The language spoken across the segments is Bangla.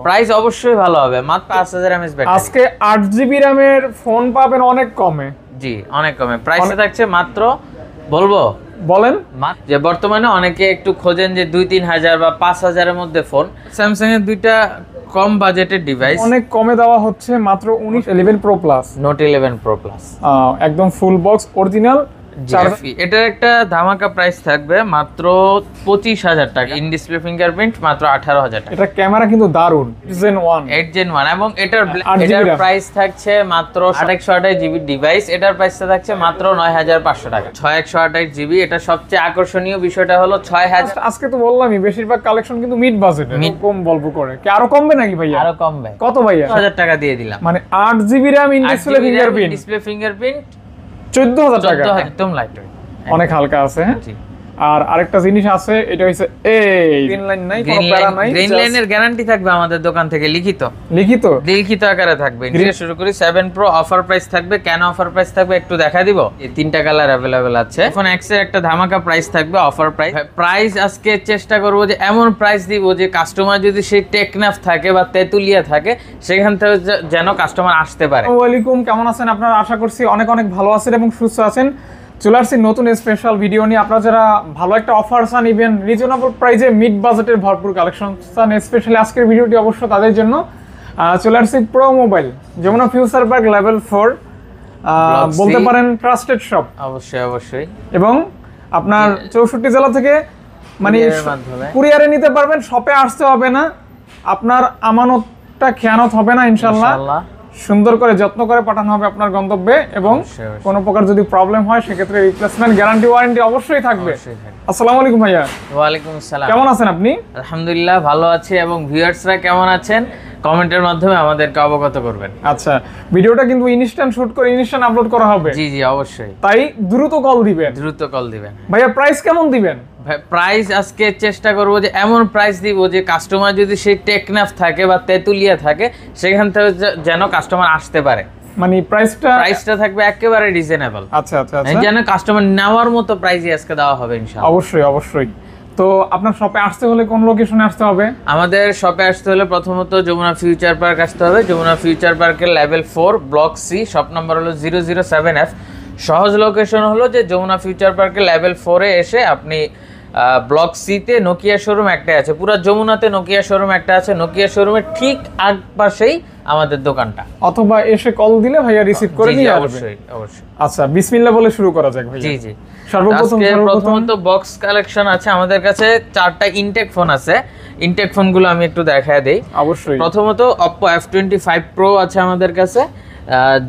প্রাইস অবশ্যই ভালো হবে, মাত্র 5000 mAh ব্যাটারি। আজকে 8GB RAM এর ফোন পাবেন অনেক কমে। জি অনেক কমে, প্রাইসে থাকছে মাত্র, বলবো বলেন, যে বর্তমানে অনেকে একটু খোঁজেন যে 2-3 হাজার বা 5000 এর মধ্যে ফোন, স্যামসাং এর দুইটা কম বাজেটের ডিভাইস অনেক কমে দেওয়া হচ্ছে মাত্র 11 Pro Plus, note 11 Pro Plus, একদম ফুল বক্স অরিজিনাল। এটার একটা ধামাকা প্রাইস থাকবে মাত্র 25000 টাকা, ইন ডিসপ্লে ফিঙ্গারপ্রিন্ট মাত্র 18000 টাকা। এটা ক্যামেরা কিন্তু দারুন, Gen 1 8 Gen 1 এবং এটার প্রাইস থাকছে মাত্র 128GB ডিভাইস, এটার প্রাইসটা থাকছে মাত্র 9500 টাকা। 6128GB, এটা সবচেয়ে আকর্ষণীয় বিষয়টা হলো 6000। আজকে তো বললামই বেশিরভাগ কালেকশন কিন্তু মিড বাজেটে, কম বলবো করে। কি আরো কমবে নাকি ভাইয়া? আরো কমবে। কত ভাইয়া? 1000 টাকা দিয়ে দিলাম, মানে 8GB RAM in display fingerprint 14000 টাকা, একদম লাইট, অনেক হালকা আছে। হ্যাঁ, আর আরেকটা জিনিস আছে, এটা হইছে এই গ্রিন লাইন নাই, কোনো প্যারা নাই। গ্রিন লাইনের গ্যারান্টি থাকবে আমাদের দোকান থেকে, লিখিত আকারে থাকবে। শুরু করি 7 Pro, অফার প্রাইস থাকবে। কেন অফার প্রাইস থাকবে একটু দেখা দিব। এই তিনটা কালার अवेलेबल আছে। এখন X এর একটা ধামাকা প্রাইস থাকবে, অফার প্রাইস আজকে চেষ্টা করব যে এমন প্রাইস দিব যে কাস্টমার যদি সেই টেকনাফ থাকে বা তেতুলিয়া থাকে সেখান থেকে যেন কাস্টমার আসতে পারে। আসসালামু আলাইকুম, কেমন আছেন আপনারা? আশা করছি অনেক অনেক ভালো আছেন এবং সুস্থ আছেন। চলে আসছি নতুন স্পেশাল ভিডিও নিয়ে। আপনারা যারা ভালো একটা অফার চান, ইভেন রিজনেবল প্রাইসে মিড বাজেটের ভরপুর কালেকশন চান, স্পেশালি আজকের ভিডিওটি অবশ্য তাদের জন্য। চলে আসছি pro mobile, Jamuna future park level 4, বলতে পারেন ট্রাস্টেড শপ। অবশ্যই এবং আপনার 64 জেলা থেকে মানে কুরিয়ারে নিতে পারবেন, শপে আসতে হবে না, আপনার আমানতটা খেয়ানত হবে না ইনশাআল্লাহ। সুন্দর করে যত্ন করে পাঠানো হবে আপনার গন্তব্যে, এবং কোনো প্রকার যদি প্রবলেম হয় সেক্ষেত্রে রিপ্লেসমেন্ট গ্যারান্টি ওয়ারেন্টি অবশ্যই থাকবে। আসসালামু আলাইকুম ভাইয়া। ওয়ালাইকুম আসসালাম। কেমন আছেন আপনি? আলহামদুলিল্লাহ ভালো আছি, এবং ভিউয়ার্সরা কেমন আছেন কমেন্টের মাধ্যমে আমাদেরকে অবগত করবেন। আচ্ছা, ভিডিওটা কিন্তু ইনস্ট্যান্ট শুট করে ইনস্ট্যান্ট আপলোড করা হবে। জি অবশ্যই, তাই দ্রুত কল দিবেন। ভাইয়া প্রাইস কেমন দিবেন? প্রাইস আজকে চেষ্টা করব যে এমন প্রাইস দিব যে কাস্টমার যদি সেই টেকনাফ থাকে বা তেতুলিয়া থাকে সেখান থেকে যেন কাস্টমার আসতে পারে। মানে প্রাইসটা থাকবে একেবারে রিজনেবল। আচ্ছা, যেন কাস্টমার নেওয়ার মতো প্রাইসই আজকে দেওয়া হবে ইনশাআল্লাহ। অবশ্যই। তো আপনার শপে আসতে হলে কোন লোকেশনে আসতে হবে? আমাদের শপে আসতে হলে প্রথমত যমুনা ফিউচার পার্ক আসতে হবে। যমুনা ফিউচার পার্কের level 4 block C, shop number হলো 007F। সহজ লোকেশন হলো যে যমুনা ফিউচার পার্কের লেভেল 4-এ এসে আপনি ব্লক সিতে নোকিয়া শোরুম একটা আছে, পুরো যমুনাতে নোকিয়া শোরুম একটা আছে, নোকিয়া শোরুমের ঠিক আগ পাশেই আমাদের দোকানটা। অথবা এসে কল দিলে ভাইয়া রিসিভ করে নিয়ে আসবে। অবশ্যই। আচ্ছা, বিসমিল্লাহ বলে শুরু করা যাক ভাইয়া। জি প্রথমত বক্স কালেকশন আছে আমাদের কাছে। 4টা ইনটেক ফোন আছে, ইনটেক ফোনগুলো আমি একটু দেখায় দেই। অবশ্যই। প্রথমত Oppo F25 Pro আছে আমাদের কাছে,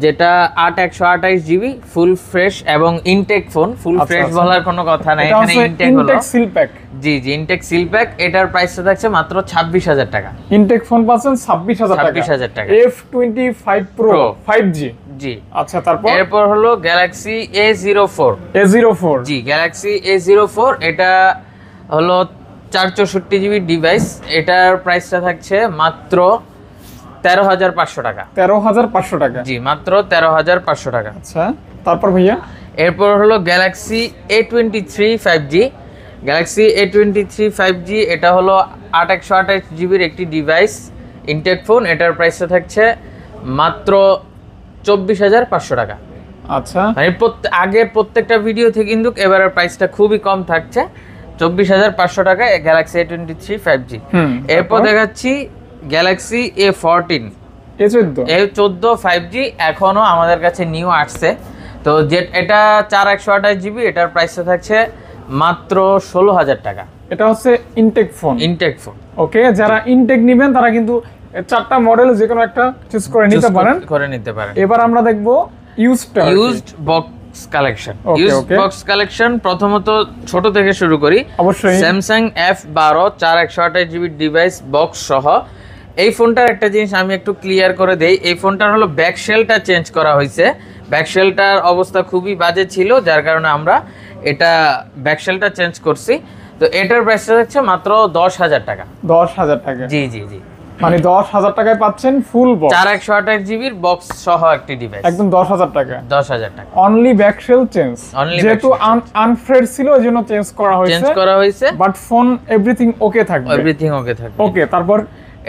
যেটা 8128GB ফুল ফ্রেশ এবং ইনটেক ফোন। ফুল ফ্রেশ বলার কোনো কথা নাই, এখানে ইনটেক হলো সিল প্যাক। জি ইনটেক সিল প্যাক। এটার প্রাইসটা থাকছে মাত্র 26000 টাকা। ইনটেক ফোন পাচ্ছেন 26000 টাকা। F25 Pro 5G। জি আচ্ছা, এরপর হলো Galaxy A04। জি Galaxy A04, এটা হলো 464GB ডিভাইস। এটার প্রাইসটা থাকছে মাত্র 13500 টাকা। 13500 টাকা। জি মাত্র 13500 টাকা। আচ্ছা, তারপর ভাইয়া এরপর হলো Galaxy A23 5G। Galaxy A23 5G এটা হলো 8128GBর একটি ডিভাইস, ইনটেক ফোন। এটার প্রাইসটা থাকছে মাত্র 24500 টাকা। আচ্ছা, মানে আগের প্রত্যেকটা ভিডিও থেকে কিন্তু এবারের প্রাইসটা খুবই কম থাকছে, 24500 টাকা Galaxy A23 5G। এরপর দেখাচ্ছি Galaxy A14 5G, এখনো আমাদের কাছে নিউ আসছে। তো এটা 4128GB, এটার প্রাইসটা থাকছে মাত্র 16000 টাকা। এটা হচ্ছে ইনটেক ফোন। ওকে, যারা ইনটেক নেবেন তারা কিন্তু 4টা মডেল যে কোনো একটা চুজ করে নিতে পারেন। এবার আমরা দেখব ইউজড বক্স কালেকশন। প্রথমত ছোট থেকে শুরু করি। অবশ্যই Samsung F12 4128GB device box সহ। এই ফোনটার একটা জিনিস আমি একটু ক্লিয়ার করে দেই, এই ফোনটার হলো ব্যাক শেলটা চেঞ্জ করা হয়েছে। ব্যাক শেলটার অবস্থা খুবই বাজে ছিল, যার কারণে আমরা এটা ব্যাক শেলটা চেঞ্জ করছি। তো এটার প্রাইসটা হচ্ছে মাত্র 10000 টাকা। 10000 টাকা? জি মানে 10000 টাকায় পাচ্ছেন ফুল বক্স, 4128GBর বক্স সহ একটি ডিভাইস, একদম 10000 টাকা। 10000 টাকা অনলি ব্যাক শেল চেঞ্জ, যেহেতু আনফ্রেড ছিল এজন্য চেঞ্জ করা হয়েছে, বাট ফোন এভরিথিং ওকে থাকবে। ওকে, তারপর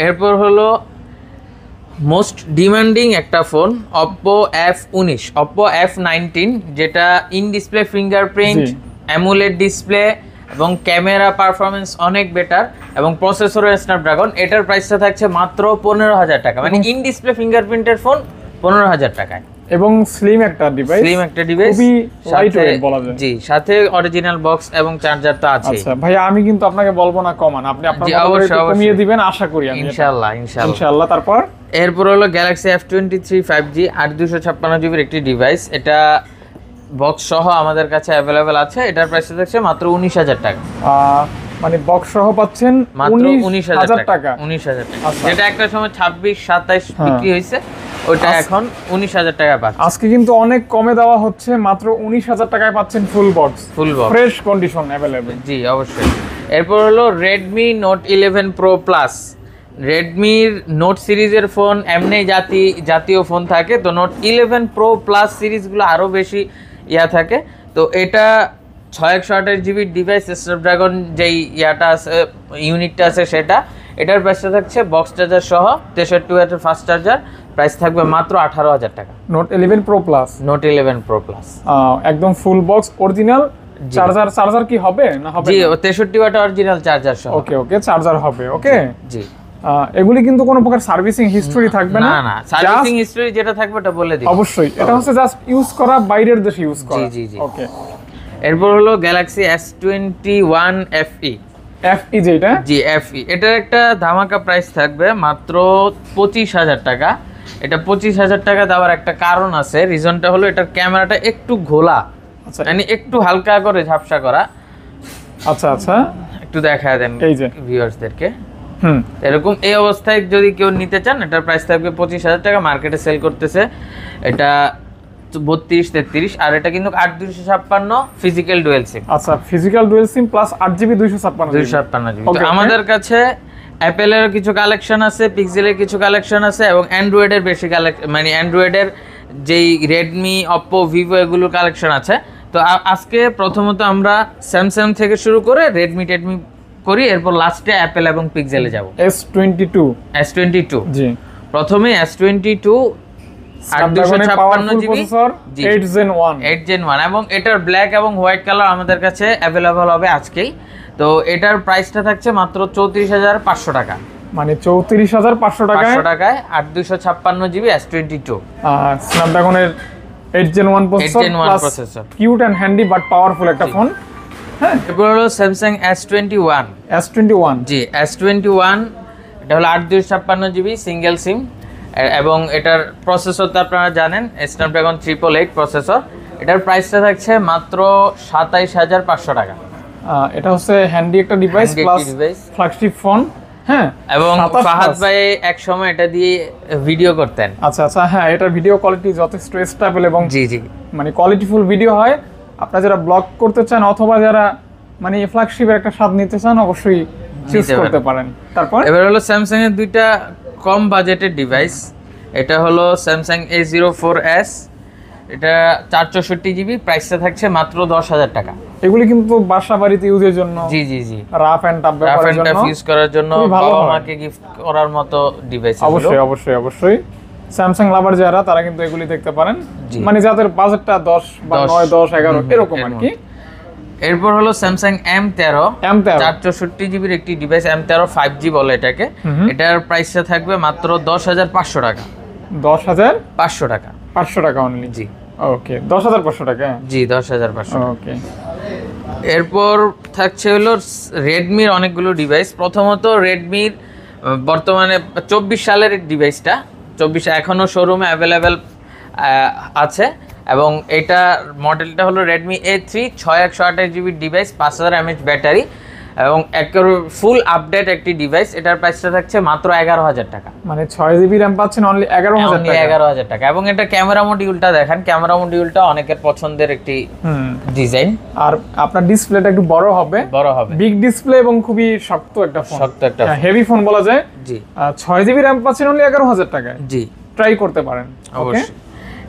এরপর হলো মোস্ট ডিমান্ডিং একটা phone Oppo F19, Oppo F19, যেটা in display fingerprint, AMOLED display এবং ক্যামেরা পারফরমেন্স অনেক বেটার এবং প্রসেসরও স্ন্যাপড্রাগন। এটার প্রাইসটা থাকছে মাত্র 15,000 টাকা, মানে ইন ডিসপ্লে ফিঙ্গারপ্রিন্টের ফোন 15,000 টাকায় এবং স্লিম একটা ডিভাইস, খুবই লাইটওয়েট বলা যায়। জি, সাথে অরিজিনাল বক্স এবং চার্জার তো আছে। আচ্ছা ভাই, আমি কিন্তু আপনাকে বলবো না কমান, আপনি আপনার মতো করে একটু কমিয়ে দিবেন আশা করি আমি। ইনশাআল্লাহ। তারপর এরপর হলো Galaxy F23 5G 8 GB একটি ডিভাইস। এটা বক্স সহ আমাদের কাছে अवेलेबल আছে। এটার প্রাইস থাকছে মাত্র 19,000 টাকা। মানে বক্স সহ পাচ্ছেন মাত্র 19,000 টাকা। 19,000 টাকা, আচ্ছা। যেটা একটা সময় 26-27 বিক্রি হয়েছে, ওটা এখন 19,000 টাকা পাচ্ছে। আজকে কিন্তু অনেক কমে দেওয়া হচ্ছে, মাত্র 19,000 টাকায় পাচ্ছেন full box, fresh condition available. জি অবশ্যই। এরপর হলো Redmi Note 11 Pro Plus। রেডমির নোট সিরিজের ফোন এমনি জাতীয় ফোন থাকে, তো নোট 11 Pro Plus সিরিজগুলো আরও বেশি থাকে। তো এটা 628 GB ডিভাইস, স্ন্যাপড্রাগন যেই আছে, ইউনিটটা আছে সেটা। এটার প্রাইসটা থাকছে বক্স চার্জার সহ 63 ওয়াটের ফাস্ট চার্জার, প্রাইস থাকবে মাত্র 18,000 টাকা। Note 11 Pro Plus, note 11 Pro Plus একদম ফুল বক্স অরিজিনাল চার্জার কি হবে না হবে? জি, 63 ওয়াট অরিজিনাল চার্জার সহ। ওকে চার্জার হবে। ওকে জি, এগুলি কিন্তু কোনো প্রকার সার্ভিসিং হিস্টরি থাকবে না। না, সার্ভিসিং হিস্টরি যেটা থাকবে ওটা বলে দিই। অবশ্যই, এটা হচ্ছে জাস্ট ইউজ করা, বাইরের দেশে ইউজ করা। জি। ওকে। এরপর হলো Galaxy S21 FE। যেটা জি, FE, এটার একটা ধামাকা প্রাইস থাকবে মাত্র 25,000 টাকা। এটা 25,000 টাকা দেওয়ার একটা কারণ আছে, রিজনটা হলো এটার ক্যামেরাটা একটু ঘোলা, মানে একটু হালকা করে ঝাপসা করা। আচ্ছা, একটু দেখায় দেন এই যে ভিউয়ার্সদেরকে। এরকম এই অবস্থায় যদি কেউ নিতে চান, এটার প্রাইস থাকবে 25,000 টাকা। মার্কেটে সেল করতেছে এটা 32-33, আর এটা কিন্তু 8/256 ফিজিক্যাল ডুয়াল সিম। আচ্ছা, physical dual SIM plus 8GB 256 GB. তো আমাদের কাছে অ্যাপেলের কিছু কালেকশন আছে, পিক্সেলের কিছু কালেকশন আছে এবং অ্যান্ড্রয়েডের বেশি কালেকশন, মানে অ্যান্ড্রয়েডের যেই রেডমি, অপ্পো, ভিভো এগুলোর কালেকশন আছে। তো আজকে প্রথমত আমরা স্যামসাং থেকে শুরু করে রেডমি করি, এরপর লাস্টে অ্যাপেল এবং পিক্সেলে যাব। S22 জি, প্রথমে S22 8/256 জিবি 8 Gen 1 এবং এটার ব্ল্যাক এবং হোয়াইট কালার আমাদের কাছে অ্যাভেলেবল হবে আজকেই। তো এটার প্রাইসটা থাকছে মাত্র 34,500 টাকা, মানে 34,500 টাকায় 8/256 জিবি S22 স্ন্যাপড্রাগনের 8 Gen 1 processor, cute and handy but powerful একটা ফোন। হ্যাঁ, এরপর হলো স্যামসাং S21। জি, S21 এটা হলো 8/256 জিবি সিঙ্গেল সিম এবং এটার প্রসেসর তো আপনারা জানেন, স্ন্যাপড্রাগন 888 প্রসেসর। এটার প্রাইসটা থাকছে মাত্র 27,500 টাকা। এটা হচ্ছে হ্যান্ডি একটা ডিভাইস প্লাস ফ্ল্যাগশিপ ফোন। হ্যাঁ, এবং ফাহাদ ভাই এক সময় এটা দিয়ে ভিডিও করতেন। আচ্ছা, হ্যাঁ, এটার ভিডিও কোয়ালিটি যথেষ্ট স্টেবল এবং জি মানে কোয়ালিটিফুল ভিডিও হয়। আপনারা যারা ব্লগ করতে চান অথবা যারা মানে ফ্ল্যাগশিপের একটা স্বাদ নিতে চান, অবশ্যই চুজ করতে পারেন। তারপর এবার হলো স্যামসাং এর দুইটা কম বাজেটের ডিভাইস। এটা হলো স্যামসাং A04s, এটা 464 জিবি, প্রাইসটা থাকছে মাত্র 10,000 টাকা। এগুলি কিন্তু বাসা বাড়িতে ইউজের জন্য, জি রাফ এন্ড টাফ ইউজ করার জন্য, বাবা মাকে গিফট করার মতো ডিভাইস। অবশ্যই স্যামসাং লাভার যারা, তারা কিন্তু এগুলি দেখতে পারেন, মানে যাদের বাজেটটা 10 বা 9, 10, 11 এরকম আর কি। এরপর হলো স্যামসাং M13 464 জিবির একটি ডিভাইস, M13 5G বলে এটাকে। এটার প্রাইসটা থাকবে মাত্র 10,500 টাকা। 10,500 টাকা, 500 টাকা অনলি। জি, ওকে, 10,500 টাকা। জি, 10,500। ওকে। এরপর থাকছে হলো রেডমির অনেকগুলো ডিভাইস। প্রথমত রেডমির বর্তমানে 24 সালের ডিভাইসটা, 24 এখনো শোরুমে অ্যাভেলেবেল আছে এবং এটা মডেলটা হলো Redmi A3 6128 GB device, 5000 mAh battery এবং একেবারে ফুল আপডেট একটি ডিভাইস। এটার প্রাইসটা থাকছে মাত্র 11,000 টাকা, মানে 6 জিবি র্যাম পাচ্ছেন অনলি 11,000 টাকা। এবং এটা ক্যামেরা মডিউলটা দেখেন, ক্যামেরা মডিউলটা অনেকের পছন্দের একটি ডিজাইন। আর আপনার ডিসপ্লেটা একটু বড় হবে, বিগ ডিসপ্লে এবং খুবই শক্ত একটা ফোন, হেভি ফোন বলা যায়। জি, 6 জিবি র্যাম পাচ্ছেন অনলি 11,000 টাকায়। জি, ট্রাই করতে পারেন অবশ্যই।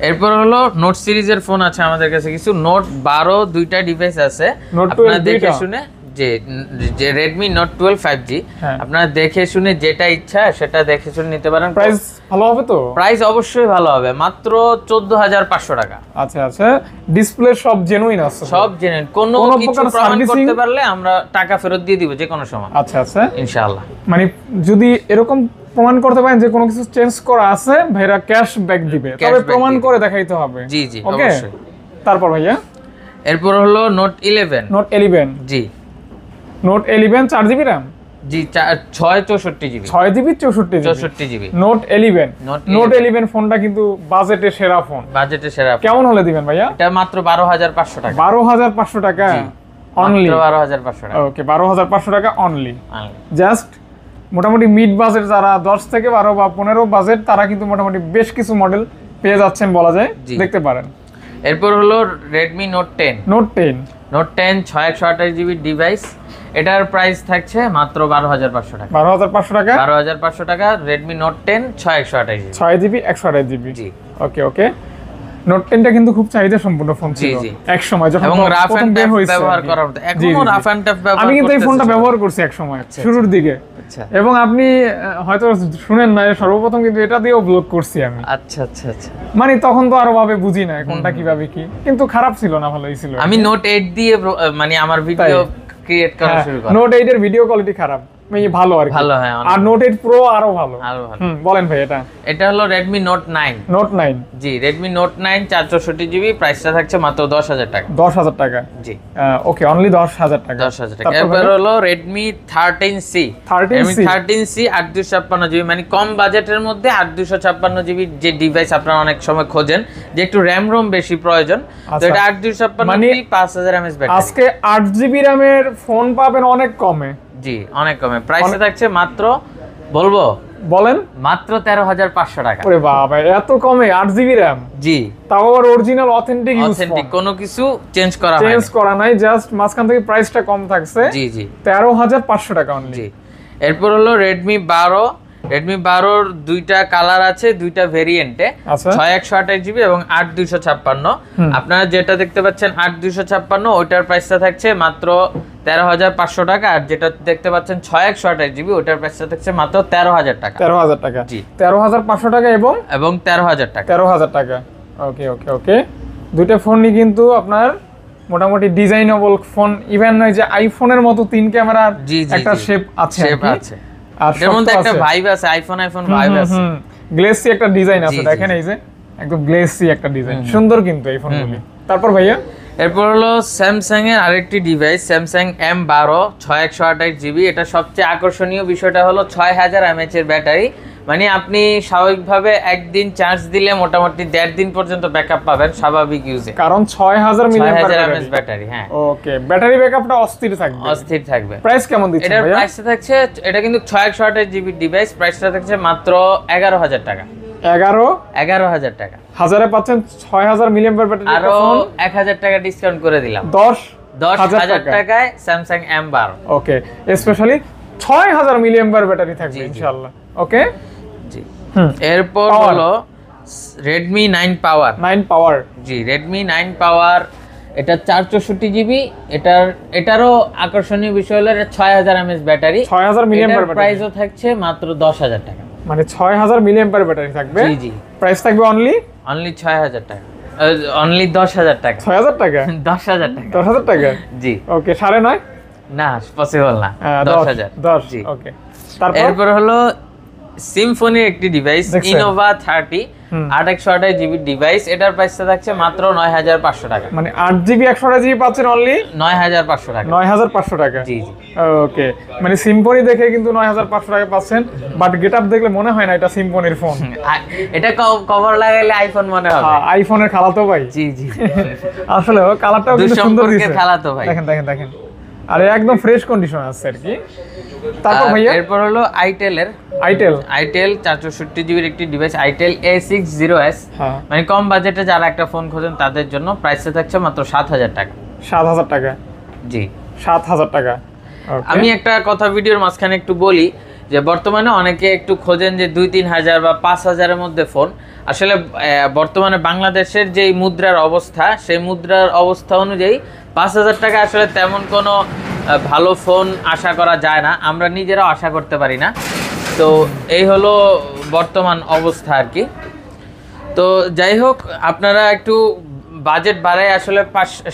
এরপর হলো নোট সিরিজের ফোন আছে আমাদের কাছে কিছু। নোট 12 দুইটা ডিভাইস আছে, আপনারা দেখে শুনে যে Redmi Note 12 5G আপনারা দেখে শুনে যেটা ইচ্ছা সেটা দেখে শুনে নিতে পারেন। প্রাইস ভালো হবে তো? প্রাইস অবশ্যই ভালো হবে, মাত্র 14500 টাকা। আচ্ছা আচ্ছা, ডিসপ্লে সব জেনুইন আছে? সব জেনুইন, কোনো কিছু প্রমাণ করতে পারলে আমরা টাকা ফেরত দিয়ে দিব যে কোনো সময়। আচ্ছা আচ্ছা, ইনশাআল্লাহ। মানে যদি এরকম প্রমাণ করতে পারেন যে কোনো কিছু চেঞ্জ করা আছে, ভাইরা ক্যাশ ব্যাক দিবে, তবে প্রমাণ করে দেখাইতে হবে। জি জি অবশ্যই। তারপর ভাইয়া এরপর হলো Note 11। Note 11, জি Note 11 4GB RAM? জি 664GB। 6GB 64GB Note 11। Note 11 ফোনটা কিন্তু বাজেটে সেরা ফোন। বাজেটে সেরা। কেমন হলে দিবেন ভাইয়া? এটা মাত্র 12500 টাকা। 12500 টাকা অনলি? 12500 টাকা। ওকে, 12500 টাকা অনলি। জাস্ট মোটামুটি মিড বাজেট যারা 10 থেকে 12 বা 15 বাজেট, তারা কিন্তু মোটামুটি বেশ কিছু মডেল পেয়ে যাচ্ছেন বলা যায়, দেখতে পারেন। এরপর হলো Redmi Note 10। Note 10 628GB device, এটার প্রাইস থাকছে মাত্র 12500 টাকা। 12500 টাকা? 12500 টাকা Redmi Note 10 628GB। 6GB 128GB। জি ওকে ওকে। Note 10টা কিন্তু খুব চাহিদা সম্পূর্ণ ফোন ছিল এক সময়, যখন এবং রাফ এন্ড টাফ ব্যবহার করার মতো। এখনো রাফ এন্ড টাফ ব্যবহার আমি কিন্তু এই ফোনটা ব্যবহার করছি এক সময় শুরুর দিকে। আচ্ছা। এবং আপনি হয়তো শুনেন না, সর্বপ্রথম কিন্তু এটা দিয়েও ব্লগ করছি আমি। আচ্ছা আচ্ছা আচ্ছা। মানে তখন তো আরো ভাবে বুঝি না কোনটা কিভাবে কি, কিন্তু খারাপ ছিল না, ভালোই ছিল। আমি Note 8 দিয়ে মানে আমার ভিডিও ক্রিয়েট করা শুরু করি। Note 8 এর ভিডিও কোয়ালিটি খারাপ, ভালো আর কি। ভালো, হ্যাঁ। আর Note 8 Pro আরো ভালো। বলেন ভাই। এটা হলো Redmi Note 9। Note 9, জি Redmi Note 9 464GB, প্রাইসটা থাকছে মাত্র 10000 টাকা। 10000 টাকা, জি। ওকে, অনলি 10000 টাকা। 10000 টাকা। এরপর হলো Redmi 13C। 13C 8256GB, মানে কম বাজেটের মধ্যে 8256GB যে ডিভাইস আপনারা অনেক সময় খোঁজেন, যে একটু RAM ROM বেশি প্রয়োজন, তো এটা 8256 5000 mAh ব্যাটারি। আজকে 8GB RAM এর ফোন পাবেন অনেক কমে। জি অনেক কমে। প্রাইসটা থাকছে মাত্র, বলবো? বলেন। মাত্র 13500 টাকা। ওরে বাবা, এত কমে 8GB RAM? জি। তাও আবার অরিজিনাল অথেন্টিক ইউজ, অথেন্টিক, কোনো কিছু চেঞ্জ করা নাই, জাস্ট মাঝখান থেকে প্রাইসটা কম থাকছে। জি জি 13500 টাকা অনলি। জি। এরপর হলো Redmi 12। Redmi 12 দুইটা কালার আছে, দুইটা ভেরিয়েন্টে, 6128GB এবং 8256। আপনারা যেটা দেখতে পাচ্ছেন 8256, ওইটার প্রাইসটা থাকছে মাত্র 13500 টাকা। আর যেটা দেখতে পাচ্ছেন 6128GB, ওইটার প্রাইসটা থাকছে মাত্র 13000 টাকা। 13000 টাকা, জি। 13500 টাকা এবং 13000 টাকা। 13000 টাকা। ওকে ওকে ওকে। দুইটা ফোনই কিন্তু আপনার মোটামুটি ডিজাইনেবল ফোন, ইভেন নয় যে আইফোনের মতো 3 ক্যামেরার একটা শেপ আছে। আর এর মধ্যে একটা ভাইব আছে, আইফোন ভাইব আছে, গ্লেসি একটা ডিজাইন আছে। দেখেন এই যে একদম গ্লেসি একটা ডিজাইন, সুন্দর কিন্তু এই ফোনগুলি। তারপর ভাইয়া এরপর হলো স্যামসাং এর আরেকটি ডিভাইস, স্যামসাং M12 6128GB। এটা সবচেয়ে আকর্ষণীয় বিষয়টা হলো 6000 mAh এর ব্যাটারি, মানে আপনি স্বাভাবিকভাবে একদিন চার্জ দিলে মোটামুটি 1.5 দিন পর্যন্ত ব্যাকআপ পাবেন স্বাভাবিক ইউজে, কারণ 6000 mAh ব্যাটারি। হ্যাঁ ওকে, ব্যাটারি ব্যাকআপটা অস্থির থাকবে। প্রাইস কেমন দিচ্ছেন ভাইয়া? এটার প্রাইসটা থাকছে, এটা কিন্তু 6128GB ডিভাইস, প্রাইসটা থাকছে মাত্র 11000 টাকা। 11000 টাকা। হাজারে পাচ্ছেন 6000 mAh ব্যাটারি, আরো 1000 টাকা ডিসকাউন্ট করে দিলাম, 10000 টাকায় স্যামসাং M12। ওকে, স্পেশালি 6000 mAh ব্যাটারি থাকবে ইনশাআল্লাহ। ওকে জি। এরপর হলো Redmi 9 Power। 9 Power, জি Redmi 9 Power, এটা 464GB। এটারও আকর্ষণীয় বিষয় হলো 6000 mAh ব্যাটারি, 6000 mAh ব্যাটারি। প্রাইসও থাকছে মাত্র 10000 টাকা, মানে 6000 mAh ব্যাটারি থাকবে। জি জি। প্রাইস থাকবে অনলি 6000 টাকা, অনলি 10000 টাকা। 6000 টাকা? 10000 টাকা। 10000 টাকা, জি। ওকে, 9.5? না, পসিবল না। 10000। 10, জি। ওকে। তারপর এরপর হলো সিম্ফনির একটি ডিভাইস, Innova 30 8128GB ডিভাইস। এটার প্রাইসটা থাকছে মাত্র 9500 টাকা, মানে 8GB 128GB পাচ্ছেন অনলি 9500 টাকা। 9500 টাকা, জি জি। ওকে, মানে সিম্ফনি দেখে কিন্তু 9500 টাকা পাচ্ছেন, বাট গেটআপ দেখলে মনে হয় না এটা সিম্ফনির ফোন। এটা কভার লাগাইলে আইফোন মনে হবে। আইফোনের খালাতো ভাই। জি জি। আসলে কালারটাও কিন্তু সুন্দর দিয়েছে। খালাতো ভাই, দেখেন দেখেন দেখেন, আর একদম ফ্রেশ কন্ডিশন আছে আর কি। তারপর ভাইয়া এরপর হলো আইটেল 464GB একটি ডিভাইস, আইটেল A60s। মানে কম বাজেটে যারা একটা ফোন খোঁজেন তাদের জন্য, প্রাইসটা থাকছে মাত্র 7000 টাকা। 7000 টাকা, জি। 7000 টাকা। আমি একটা কথা ভিডিওর মাঝখানে একটু বলি যে বর্তমানে অনেকে একটু খোঁজেন যে 2-3 হাজার বা 5000-এর মধ্যে ফোন। আসলে বর্তমানে বাংলাদেশের যে মুদ্রার অবস্থা, সেই মুদ্রার অবস্থা অনুযায়ী 5000 টাকা আসলে তেমন কোনো ভালো ফোন আশা করা যায় না, আমরা নিজেরাও আশা করতে পারি না। তো এই হলো বর্তমান অবস্থা আর কি। তো যাই হোক, আপনারা একটু বাজেট বাড়ায় আসলে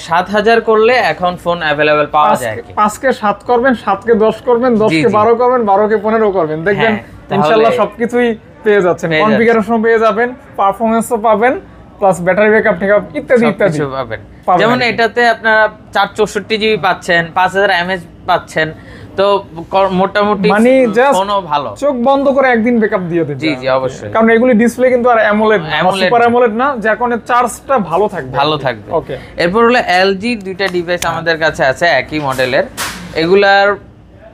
7,000 করলে এখন ফোন অ্যাভেলেবেল পাওয়া যায়। 5 কে 7 করবেন, 7 কে 10 করবেন, 10 কে 12 করবেন, 12 কে 15 করবেন, দেখবেন ইনশাআল্লাহ সবকিছুই পেয়ে যাচ্ছেন। কনফিগারেশন পেয়ে যাবেন, পারফরম্যান্সও পাবেন, প্লাস ব্যাটারি ব্যাকআপ ইত্যাদি ইত্যাদি পাবেন। যেমন এটাতে আপনারা 464 জিবি পাচ্ছেন, 5000 mAh পাচ্ছেন। তো মোটামুটি মানে ফোনও ভালো, চোখ বন্ধ করে একদিন ব্যাকআপ দিয়ে দেবে। জি জি অবশ্যই, কারণ এগুলি ডিসপ্লে কিন্তু আর অ্যামোলেড না, সুপার অ্যামোলেড না, যার কারণে চার্জটা ভালো থাকবে। ওকে। এরপর হলো LG দুইটা ডিভাইস আমাদের কাছে আছে একই মডেলের। এগুলার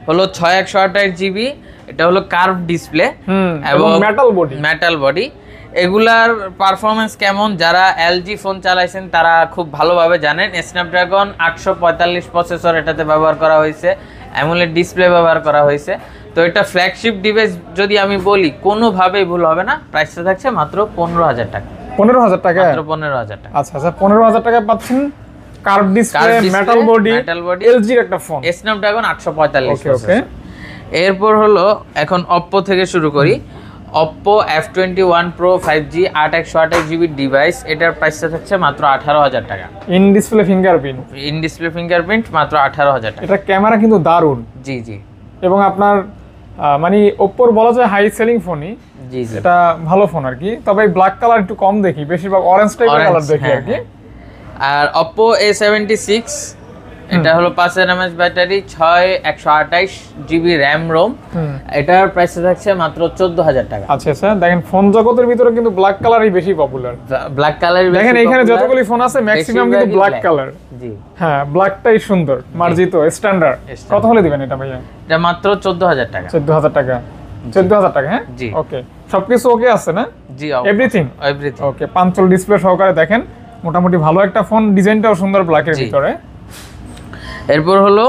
হলো 6128 জিবি, এটা হলো কার্ভ ডিসপ্লে এবং মেটাল বডি। এগুলার পারফরমেন্স কেমন যারা LG ফোন চালাইছেন তারা খুব ভালোভাবে জানেন। স্ন্যাপড্রাগন 845 প্রসেসর এটাতে ব্যবহার করা হয়েছে, অ্যামোলেড ডিসপ্লে ব্যবহার করা হয়েছে। তো এটা ফ্ল্যাগশিপ ডিভাইস যদি আমি বলি কোনোভাবেই ভুল হবে না। প্রাইসটা থাকছে মাত্র 15,000 টাকা। 15,000 টাকা? মাত্র 15,000 টাকা। আচ্ছা আচ্ছা, 15,000 টাকা পাচ্ছেন curve display, metal body LG এর একটা ফোন, স্ন্যাপড্রাগন 845। ওকে। এরপর হলো এখন Oppo থেকে শুরু করি। Oppo F21 Pro 5G 8128 GB device, এটার প্রাইসটা থাকছে মাত্র 18,000 টাকা। ইন ডিসপ্লে ফিঙ্গারপ্রিন্ট মাত্র 18,000 টাকা। এটা ক্যামেরা কিন্তু দারুণ। জি জি। এবং আপনার মানে Oppo বলা যায় হাই সেলিং ফোনই। জি জি, এটা ভালো ফোন আর কি। তবে ব্ল্যাক কালার একটু কম দেখি, বেশিরভাগ অরেঞ্জ টাইপের কালার দেখি আর কি। আর Oppo A76 এটা হলো 5000 mAh battery, 128 GB RAM ROM, এটার প্রাইস থাকছে মাত্র 14,000 টাকা। আচ্ছা আচ্ছা, দেখেন ফোন জগতের ভিতরে কিন্তু ব্ল্যাক কালারই বেশি পপুলার। ব্ল্যাক কালার দেখেন এখানে যতগুলি ফোন আছে ম্যাক্সিমাম কিন্তু ব্ল্যাক কালার। জি হ্যাঁ, ব্ল্যাকটাই সুন্দর, মার্জিত, স্ট্যান্ডার্ড। কত হলে দিবেন এটা ভাইয়া? এটা মাত্র 14,000 টাকা। 14,000 টাকা? 14,000 টাকা, হ্যাঁ জি। ওকে, সবকিছু ওকে আছে না? জি, এভরিথিং ওকে। 5 ডিসপ্লে সহকারে দেখেন, মোটামুটি ভালো একটা ফোন, ডিজাইনটাও সুন্দর ব্ল্যাকের ভিতরে। এরপর হলো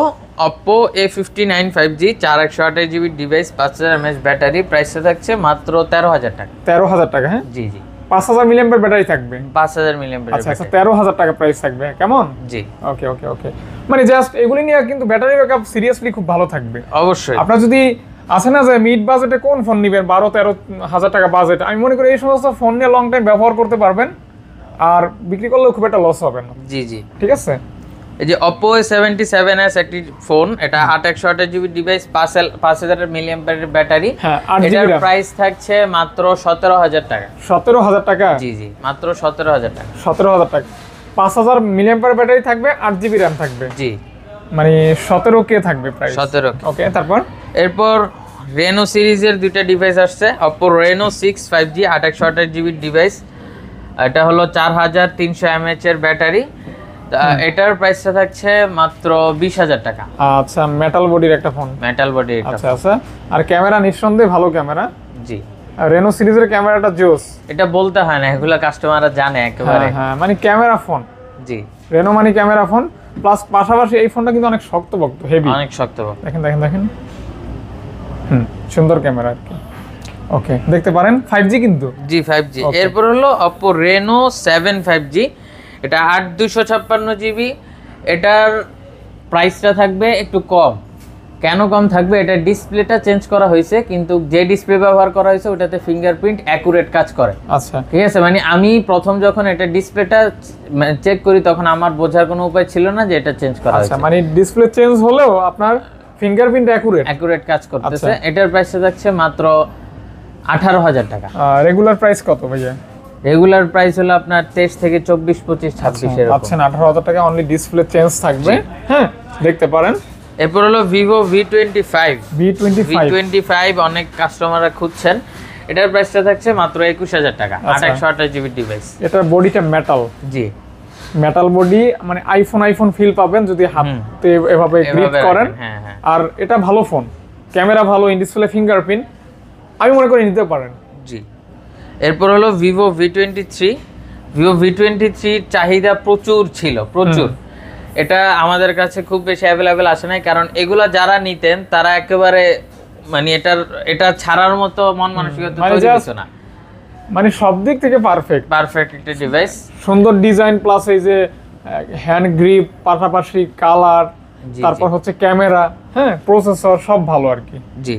Oppo A59 5G 4128 GB device, 5000 mAh battery, প্রাইসটা থাকছে মাত্র 13,000 টাকা। 13,000 টাকা, হ্যাঁ জি জি। 5000 মিলিঅ্যাম্পিয়ার ব্যাটারি থাকবে। 5000 মিলিঅ্যাম্পিয়ার। আচ্ছা আচ্ছা, 13,000 টাকা প্রাইস থাকবে, কেমন? জি ওকে ওকে ওকে। মানে জাস্ট এগুলি নিয়ে কিন্তু ব্যাটারি ব্যাকআপ সিরিয়াসলি খুব ভালো থাকবে অবশ্যই। আপনার যদি আছে না যে মিড বাজেটে কোন ফোন নেবেন, 12-13,000 টাকা বাজেট, আমি মনে করি এই সমস্ত ফোন নিয়ে লং টাইম ব্যবহার করতে পারবেন, আর বিক্রি করলেও খুব একটা লস হবে না। জি জি, ঠিক আছে। এই যে Oppo A77s একটি ফোন, এটা 8128 জিবি ডিভাইস, 5000 মিলিঅ্যাম্পিয়ারের ব্যাটারি, এটার প্রাইস থাকছে মাত্র 17,000 টাকা। 17,000 টাকা? জি জি, মাত্র 17,000 টাকা। 17,000 টাকা, 5000 মিলিঅ্যাম্পিয়ার ব্যাটারি থাকবে, 8 জিবি RAM থাকবে। জি, মানে 17K থাকবে প্রাইস। 17K। ওকে, তারপর এরপর Reno সিরিজের দুইটা ডিভাইস আসছে। Oppo Reno 6 5G 8128 GB device, এটা হলো 4300 mAh এর ব্যাটারি, এটার প্রাইসটা থাকছে মাত্র 20,000 টাকা। আচ্ছা, মেটাল বডির একটা ফোন। Metal body. আচ্ছা আচ্ছা, আর ক্যামেরা নিঃসন্দেহে ভালো ক্যামেরা। জি, রেনো সিরিজের ক্যামেরাটা জোস, এটা বলতে হয় না, এগুলো কাস্টমাররা জানে একেবারে। হ্যাঁ, মানে ক্যামেরা ফোন। জি, রেনো মানে ক্যামেরা ফোন, প্লাস পাশাপাশি এই ফোনটা কিন্তু অনেক শক্তপোক্ত, হেভি, অনেক শক্তপোক্ত। দেখেন দেখেন দেখেন, সুন্দর ক্যামেরা আর কি। ওকে, দেখতে পারেন 5G কিন্তু। জি, 5G। এরপর হলো Oppo Reno 7 5G, এটা 8256 জিবি, এটার প্রাইসটা থাকবে একটু কম। কেন কম থাকবে? এটা ডিসপ্লেটা চেঞ্জ করা হয়েছে, কিন্তু যে ডিসপ্লে ব্যবহার করা হয়েছে ওটাতে ফিঙ্গারপ্রিন্ট অ্যাকুরেট কাজ করে। আচ্ছা, ঠিক আছে। মানে আমি প্রথম যখন এটা ডিসপ্লেটা চেক করি তখন আমার বোঝার কোনো উপায় ছিল না যে এটা চেঞ্জ করা হয়েছে। আচ্ছা, মানে ডিসপ্লে চেঞ্জ হলেও আপনার ফিঙ্গারপ্রিন্ট অ্যাকুরেট কাজ করতেছে। এটার প্রাইসটা থাকছে মাত্র 18,000 টাকা। রেগুলার প্রাইস কত ভাইয়া? রেগুলার প্রাইস হলো আপনার 23 থেকে 24, 25, 26 এরকম। আচ্ছা, 18,000 টাকা অনলি, ডিসপ্লে চেঞ্জ থাকবে। হ্যাঁ, দেখতে পারেন। এরপর হলো Vivo V25 অনেক কাস্টমাররা খুঁজছেন, এটার প্রাইসটা থাকছে মাত্র 21,000 টাকা। 8128 জিবি ডিভাইস, এটার বডিটা মেটাল। জি, মেটাল বডি, মানে আইফোন ফিল পাবেন যদি হাতে এভাবে গ্রিপ করেন। আর এটা ভালো ফোন, ক্যামেরা ভালো, ইন ডিসপ্লে ফিঙ্গারপ্রিন্ট, আমি মনে করি নিতে পারেন। জি। এরপর হলো Vivo V23 চাহিদা প্রচুর ছিল, প্রচুর। এটা আমাদের কাছে খুব বেশি অ্যাভেলেবেল আসে নাই, কারণ এগুলা যারা নিতেন তারা একেবারে মানে এটা ছাড়ার মতো মন মানসিকতা তৈরি হতো না। মানে সব দিক থেকে পারফেক্ট একটা ডিভাইস, সুন্দর ডিজাইন, প্লাস এই যে হ্যান্ড গ্রিপ, পাশাপাশি কালার, জি, তারপর হচ্ছে ক্যামেরা, হ্যাঁ, প্রসেসর সব ভালো আর কি। জি,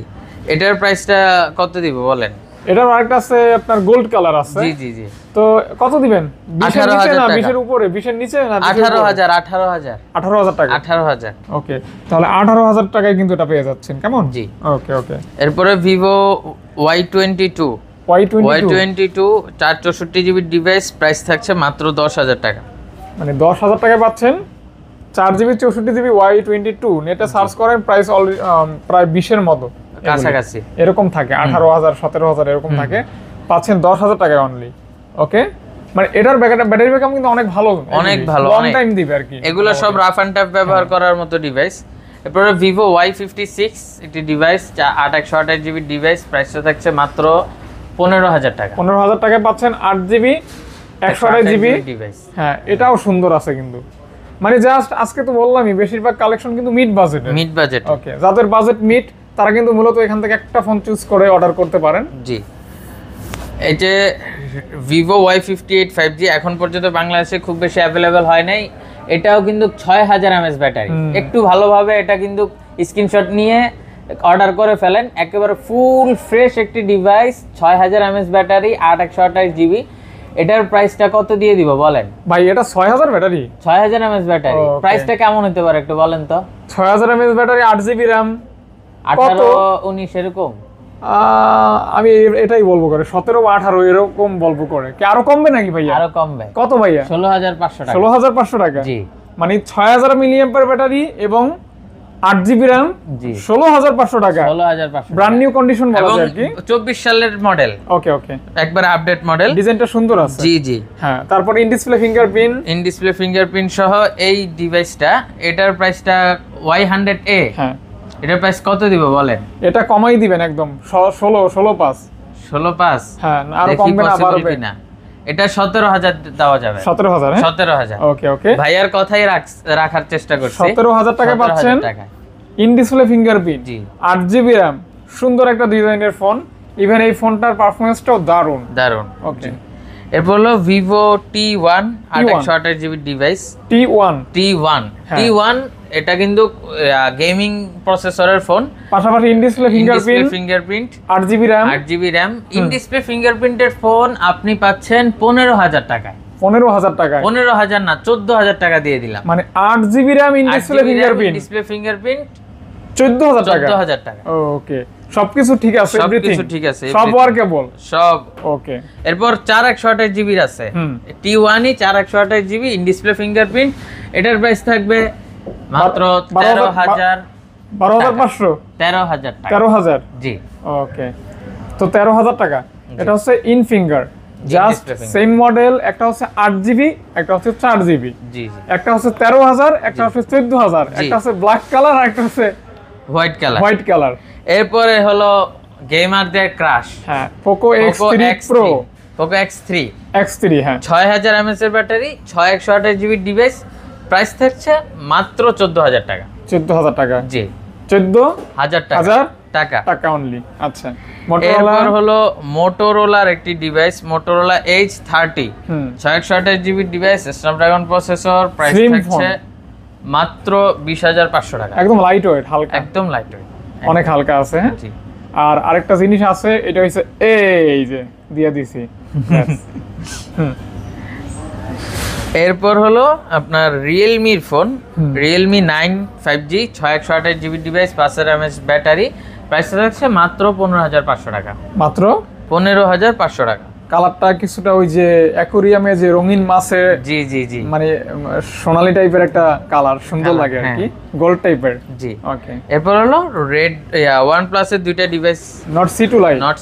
এটার প্রাইসটা কত দিব বলেন? এটার আরেকটা আছে আপনার গোল্ড কালার আছে। জি জি জি। তো কত দিবেন? 20 এর নিচে 18,000 না টাকা। 20 এর উপরে? 20 এর নিচে না 18,000 18,000 টাকা। 18,000। ওকে, তাহলে 18,000 টাকায় কিন্তু এটা পেয়ে যাচ্ছেন, কেমন? জি। ওকে ওকে। এরপরে Vivo Y22 Y22 464GB device, price থাকছে মাত্র 10,000 টাকা। মানে 10,000 টাকায় পাচ্ছেন 4GB 64GB Y22। নেটে সার্চ করেন, প্রাইস অলরেডি প্রায় 20 এর মতো কাছাকাছি এরকম থাকে, 18,000 17,000 এরকম থাকে, পাচ্ছেন 10,000 টাকায় অনলি। ওকে, মানে এটার ব্যাটারি ব্যাকআপ কিন্তু অনেক ভালো, অনেক ভালো, লং অনেক টাইম দিবে আর কি। এগুলো সব রাফ অ্যান্ড টাফ ব্যবহার করার মতো ডিভাইস। এরপরে ভিভো Y56 একটি ডিভাইস, 8/128GB ডিভাইস, প্রাইসটা থাকছে মাত্র 15,000 টাকা। 15,000 টাকায় পাচ্ছেন 8GB 128GB ডিভাইস। হ্যাঁ, এটাও সুন্দর আছে কিন্তু। মানে জাস্ট আজকে তো বললামই বেশিরভাগ কালেকশন কিন্তু mid budget. Mid budget. Okay, যাদের বাজেট মিড তারা কিন্তু মূলত এখান থেকে একটা ফোন চুজ করে অর্ডার করতে পারেন। জি, এই যে ভিভো Y58 5G এখন পর্যন্ত বাংলাদেশে খুব বেশি অ্যাভেলেবেল হয় নাই। এটাও কিন্তু 6000 mAh ব্যাটারি। একটু ভালোভাবে এটা কিন্তু স্ক্রিনশট নিয়ে অর্ডার করে ফেলেন, একেবারে ফুল ফ্রেশ একটি ডিভাইস, 6000 mAh ব্যাটারি, 8/128GB। এটার প্রাইসটা কত দিয়ে দিব বলেন? ভাই এটা 6000 ব্যাটারি, 6000 mAh ব্যাটারি, প্রাইসটা কেমন হতে পারে একটু বলেন তো? 6000 mAh ব্যাটারি, 8GB RAM, 18-19 এরকম। আমি এটাই বলবো করে 17 বা 18 এরকম বলবো করে। কি আরো কমবে নাকি ভাইয়া? আরো কমবে। কত ভাইয়া? 16,500 টাকা। 16,500 টাকা। জি, মানে 6000 মিলিঅ্যাম্পিয়ার ব্যাটারি এবং 8GB RAM, জি, 16,500 টাকা। 16,500 ব্র্যান্ড নিউ কন্ডিশন বলা এবং যায় আর কি। 24 সালের মডেল। ওকে ওকে, একবার আপডেট মডেল, ডিজাইনটা সুন্দর আছে। জি জি। হ্যাঁ, তারপর in display fingerprint, in display fingerprint সহ এই ডিভাইসটা, এটার প্রাইসটা Y100A। হ্যাঁ, এটার প্রাইস কত দিব বলেন? এটা কমাই দিবেন একদম 16,500। 16,500। হ্যাঁ, আরো কমবে না, বাড়বে না? এটা 17,000 দেওয়া যাবে। 17,000। হ্যাঁ, 17,000। ওকে ওকে, ভাইয়ার কথাই রাখার চেষ্টা করছি। 17,000 টাকা পাচ্ছেন in display fingerprint, G, 8GB RAM, সুন্দর একটা ডিজাইনের ফোন। ইভেন এই ফোনটার পারফরম্যান্সটাও দারুণ দারুণ। ওকে। এরপর হলো Vivo T1 8/128GB device. T1 T1 এটা কিন্তু গেমিং প্রসেসরের ফোন, পাশাপাশি in display fingerprint, 8GB RAM, 8GB RAM। In display ফিঙ্গারপ্রিন্টের ফোন আপনি পাচ্ছেন 15,000 টাকায়। 15,000 টাকায়? 15,000 না, 14,000 টাকা দিয়ে দিলাম। মানে 8GB RAM in display fingerprint 14,000 টাকা। 14,000 টাকা। ওকে, সবকিছু ঠিক আছে, এভরিথিং সবকিছু ঠিক আছে, সব ওয়ার্কেবল সব। ওকে। এরপর 4/128GB আছে, T1 4/128GB in display fingerprint. এটার প্রাইস থাকবে মাত্র 13,500। 13,000 টাকা। 13,000, জি। ওকে, তো 13,000 টাকা। এটা হচ্ছে in finger, just same model. একটা হচ্ছে 8GB, একটা হচ্ছে 4GB। জি জি। একটা হচ্ছে 13,000, একটা হচ্ছে 14,000, একটা হচ্ছে ব্ল্যাক কালার আর একটা হচ্ছে হোয়াইট কালার। এরপরে হলো গেমারদের ক্রাশ, হ্যাঁ, Poco X3 Pro, Poco X3। হ্যাঁ, 6000 mAh এর ব্যাটারি, 6/128GB ডিভাইস, প্রাইস থাকছে মাত্র 14,000 টাকা। 14,000 টাকা। জি, 14,000 টাকা অনলি। আচ্ছা, এরপর হলো মোটোরোলার একটি device, Motorola H30, 6/128GB device, Snapdragon processor, price থাকছে মাত্র 20,500 টাকা। একদম লাইট ওয়েট, হালকা, একদম লাইট ওয়েট, অনেক হালকা আছে। হ্যাঁ, জি। আর আরেকটা জিনিস আছে, এটা হচ্ছে এই যে দিয়ে দিছি। এরপর হলো আপনার রিয়েলমির phone, Realme 9 5G, 6/128GB device, 5000 mAh battery, price থাকছে মাত্র 15,500 টাকা। মাত্র 15,500 টাকা। কালারটা কিছুটা ওই যে অ্যাকোরিয়ামে যে রঙিন মাছে, জি জি জি, মানে সোনালী টাইপের একটা কালার, সুন্দর লাগে আর কি, গোল্ড টাইপের। জি, ওকে। এরপর হলো রেড OnePlus এর দুইটা ডিভাইস, নট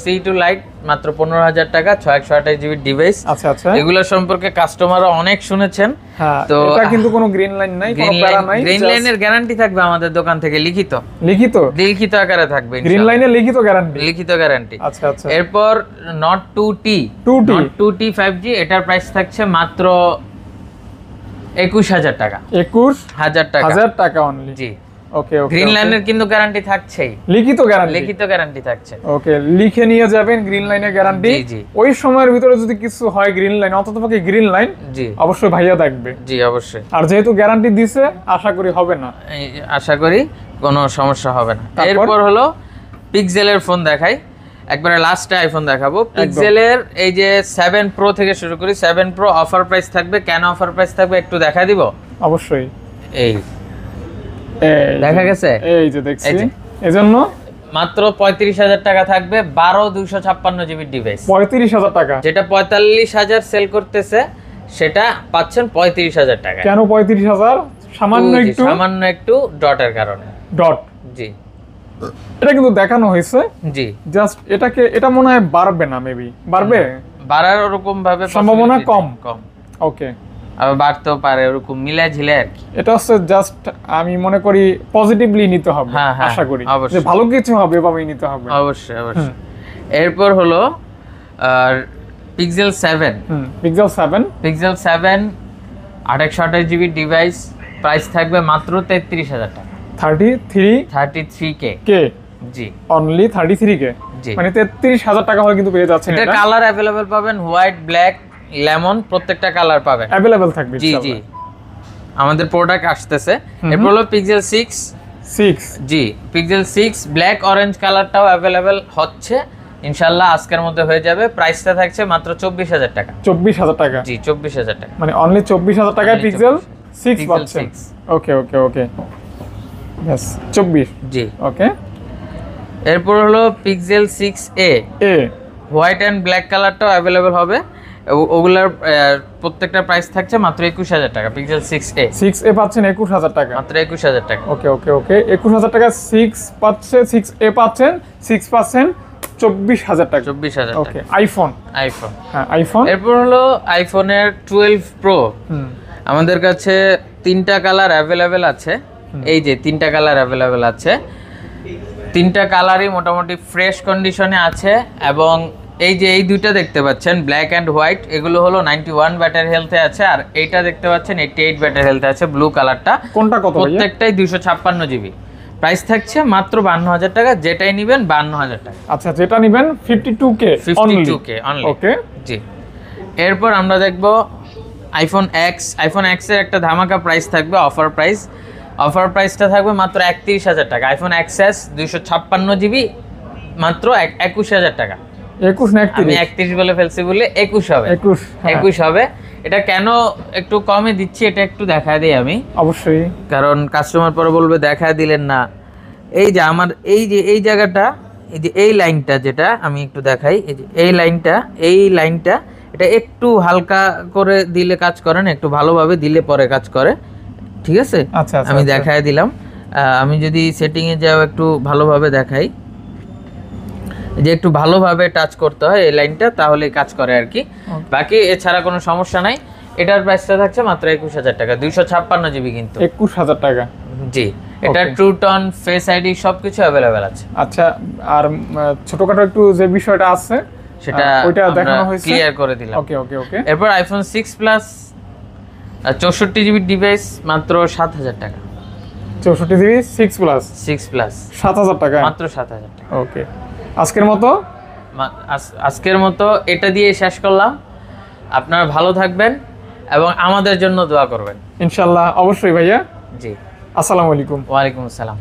C2 লাইট, মাত্র 15,000 টাকা, 6/128GB ডিভাইস। আচ্ছা আচ্ছা, এগুলো সম্পর্কে কাস্টমাররা অনেক শুনেছেন। হ্যাঁ, তো এটা কিন্তু কোনো গ্রিন লাইন নাই, কোনো প্যারা নাই। গ্রিন লাইনের গ্যারান্টি থাকবে আমাদের দোকান থেকে, লিখিত আকারে থাকবে, গ্রিন লাইনের লিখিত গ্যারান্টি। আচ্ছা আচ্ছা। এরপর Note 2T 5G, এটার প্রাইস থাকছে মাত্র 21,000 টাকা। 21,000 টাকা অনলি। জি। ওকে ওকে গ্রিন লাইনের কিন্তু গ্যারান্টি থাকছেই, লিখিত গ্যারান্টি থাকছে। ওকে, লিখে নিয়ে যাবেন গ্রিন লাইনের গ্যারান্টি। জি। ওই সময়ের ভিতরে যদি কিছু হয় গ্রিন লাইন, অন্ততপক্ষে গ্রিন লাইন জি অবশ্যই ভাইয়া দেখবে। জি অবশ্যই। আর যেহেতু গ্যারান্টি দিছে, আশা করি হবে না, আশা করি কোনো সমস্যা হবে না। তারপর? এরপর হলো পিক্সেলের ফোন দেখাই, একবারে লাস্টে আইফোন দেখাবো। পিক্সেলের এই যে 7 প্রো থেকে শুরু করি। 7 প্রো অফার প্রাইস থাকবে। কেন অফার প্রাইস থাকবে একটু দেখা দিব। অবশ্যই। এই দেখা গেছে, এই যে দেখছি, এজন্য মাত্র 35,000 টাকা থাকবে। 12 256 জিবি ডিভাইস 35,000 টাকা, যেটা 45,000 সেল করতেছে সেটা পাচ্ছেন 35,000 টাকা। কেন 35,000? সামান্য একটু ডটের কারণে। ডট, জি এটা কিন্তু দেখানো হয়েছে। জি জাস্ট এটা মনে হয় বাড়বে না, মেবি বাড়বে, বাড়ার ওরকম ভাবে সম্ভাবনা কম। ওকে, আবার বাড়তেও পারে, ওরকম মিলে ঝিলে আর কি। এটা হচ্ছে জাস্ট আমি মনে করি পজিটিভলি নিতে হবে। হ্যাঁ, আশা করি অবশ্যই। যে ভালো কিছু হবে এভাবেই নিতে হবে। অবশ্যই অবশ্যই। এরপর হলো pixel 7। Pixel 7 828 GB device, price থাকবে মাত্র 33,000 টাকা। 33K কে জি, অনলি 33K, জি মানে 33,000 টাকা হলে কিন্তু পেয়ে যাচ্ছেন। এটা কালার अवेलेबल পাবেন, হোয়াইট, ব্ল্যাক, লেমন, প্রত্যেকটা কালার পাবেন, अवेलेबल থাকবে। জি জি, আমাদের প্রোডাক্ট আসতেছে। এরপর হলো পিক্সেল 6। জি, পিক্সেল 6 ব্ল্যাক অরেঞ্জ কালারটাও अवेलेबल হচ্ছে, ইনশাআল্লাহ আজকের মধ্যে হয়ে যাবে। প্রাইসটা থাকছে মাত্র 24,000 টাকা। 24,000 টাকা, জি 24,000 টাকা, মানে অনলি 24,000 টাকায় পিক্সেল 6 পাচ্ছেন। 6। ওকে ওকে ওকে, यस 24। জি ওকে, এরপর হলো pixel 6a। White and black কালারটাও अवेलेबल হবে। ওগুলার প্রত্যেকটা প্রাইস থাকছে মাত্র 21,000 টাকা। পিক্সেল 6a পাচ্ছেন 21,000 টাকা, মাত্র 21,000 টাকা। ওকে ওকে ওকে, 21,000 টাকা 6A পাচ্ছেন। 6 পাচ্ছেন 24,000 টাকা। 24,000 টাকা। ওকে, আইফোন। হ্যাঁ, আইফোন। এরপর হলো আইফোনের 12 প্রো। আমাদের কাছে 3টা কালার अवेलेबल আছে। এই যে 3টা কালার अवेलेबल আছে, 3টা কালারই মোটামুটি ফ্রেশ কন্ডিশনে আছে। এবং এই যে এই দুইটা দেখতে পাচ্ছেন ব্ল্যাক এন্ড হোয়াইট, এগুলো হলো 91 ব্যাটারি হেলথে আছে। আর এইটা দেখতে পাচ্ছেন 88 ব্যাটারি হেলথে আছে, ব্লু কালারটা। কোনটা কত? প্রত্যেকটাই 256 জিবি। প্রাইস থাকছে মাত্র 52,000 টাকা। যেটাই নেবেন 52,000 টাকা। আচ্ছা, যেটা নেবেন 52K অনলি। ওকে, জি। এরপর আমরা দেখব আইফোন এক্স। আইফোন এক্স এর একটা ধামাকা প্রাইস থাকবে, অফার প্রাইস। অফার প্রাইসটা থাকবে মাত্র 31,000 টাকা। আইফোন এক্সএস 256 জিবি মাত্র 21,000 টাকা। 21 না 31? আমি 31 বলে ফেলছি বলে 21 হবে। 21 হবে। এটা কেন একটু কমে দিচ্ছি এটা একটু দেখায় দিই আমি। অবশ্যই, কারণ কাস্টমার পরে বলবে দেখায় দিলেন না। এই যে আমার এই জায়গাটা, এই যে এই লাইনটা, যেটা আমি একটু দেখাই, এই যে এই লাইনটা এটা একটু হালকা করে দিলে কাজ করে না, একটু ভালোভাবে দিলে পরে কাজ করে। ঠিক আছে, আচ্ছা আমি দেখায় দিলাম। আমি যদি সেটিং এ যাও একটু ভালোভাবে দেখাই, যে একটু ভালোভাবে টাচ করতে হয় এই লাইনটা, তাহলে কাজ করে আর কি। বাকি এছাড়া কোনো সমস্যা নাই। এটার প্রাইসটা থাকছে মাত্র 21,000 টাকা। 256 জিবি কিন্তু 21,000 টাকা। জি, এটা ট্রু টোন, ফেস আইডি সবকিছু अवेलेबल আছে। আচ্ছা, আর ছোটখাটো একটু যে বিষয়টা আছে সেটা ওইটা দেখানো হয়েছে, ক্লিয়ার করে দিলাম। ওকে ওকে ওকে। এরপর আইফোন 6 প্লাস 64 জিবি ডিভাইস মাত্র 7,000 টাকা। 64 জিবি 6 প্লাস 7,000 টাকা, মাত্র 7,000 টাকা। ওকে, আজকের মতো এটা দিয়ে শেষ করলাম। আপনারা ভালো থাকবেন এবং আমাদের জন্য দোয়া করবেন ইনশাআল্লাহ। অবশ্যই ভাইয়া। জি, আসসালামু আলাইকুম। ওয়ালাইকুম আসসালাম।